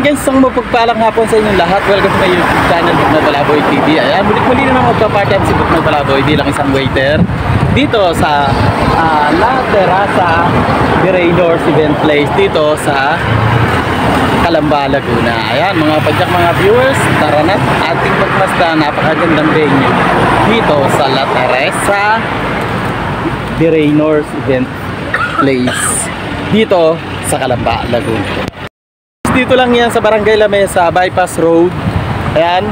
guys, isang mapagpalang hapon sa inyong lahat. Welcome to my YouTube channel, Buknoy Palaboy TV. Ayan, muli na naman magpa-part-time si Buknoy Palaboy bilang isang waiter dito sa La Terraza de Raynors Event Place dito sa Calamba, Laguna. Ayan, mga padyak, mga viewers, tara na ating pagmasdan. Napakagandang venue dito sa La Terraza de Raynors Event Place dito sa Calamba, Laguna. Dito lang yan sa Barangay Lamesa, Bypass Road. Ayan,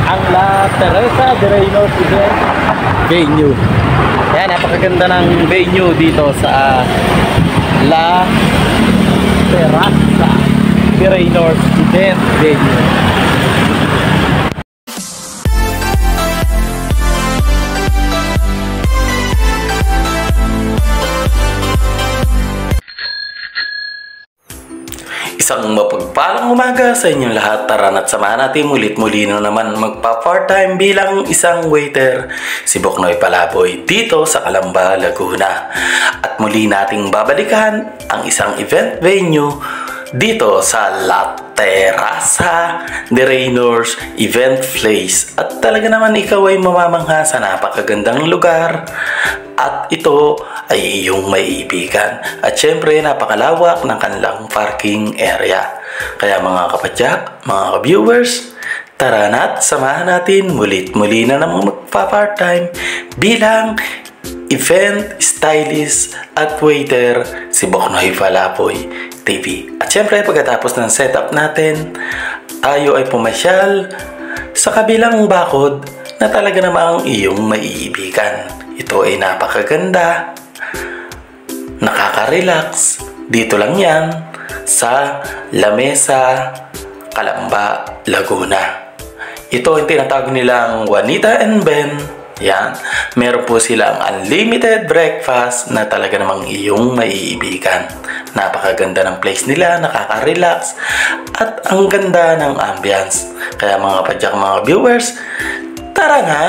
ang La Terraza de Raynors Event Venue. Ayan, napakaganda ng venue dito sa La Terraza de Raynors Event Venue. Isang mapagpalang umaga sa inyong lahat. Tara na't samahan natin muli na naman magpa-part-time bilang isang waiter si Buknoy Palaboy dito sa Calamba, Laguna. At muli nating babalikan ang isang event venue dito sa La Terraza de Raynors Event Place. At talaga naman ikaw ay mamamangha sa napakagandang lugar. At ito ay iyong maiibigan. At syempre, napakalawak ng kanilang parking area. Kaya mga kapadyak, mga viewers, tara na't samahan natin muli na namang magpa-part-time bilang event stylist at waiter si Buknoy Palaboy TV. At syempre, pagkatapos ng setup natin, tayo ay pumasyal sa kabilang bakod na talaga namang iyong maiibigan. Ito ay napakaganda, nakaka-relax. Dito lang yan sa Lamesa, Calamba, Laguna. Ito ang tinatawag nilang Juanita and Ben. Yan, meron po silang unlimited breakfast na talaga namang iyong maiibigan. Napakaganda ng place nila, nakaka-relax, at ang ganda ng ambience. Kaya mga padyak, mga viewers, tara na!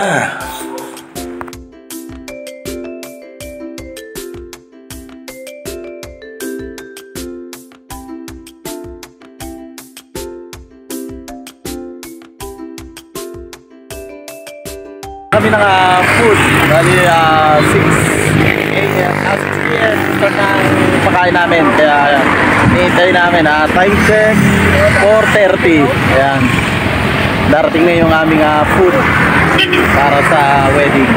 Kami ng food, bali 6 p.m. start ng pakain namin. Kaya hinihintay namin, time check 4:30. Ayan, darating na yung aming food para sa wedding.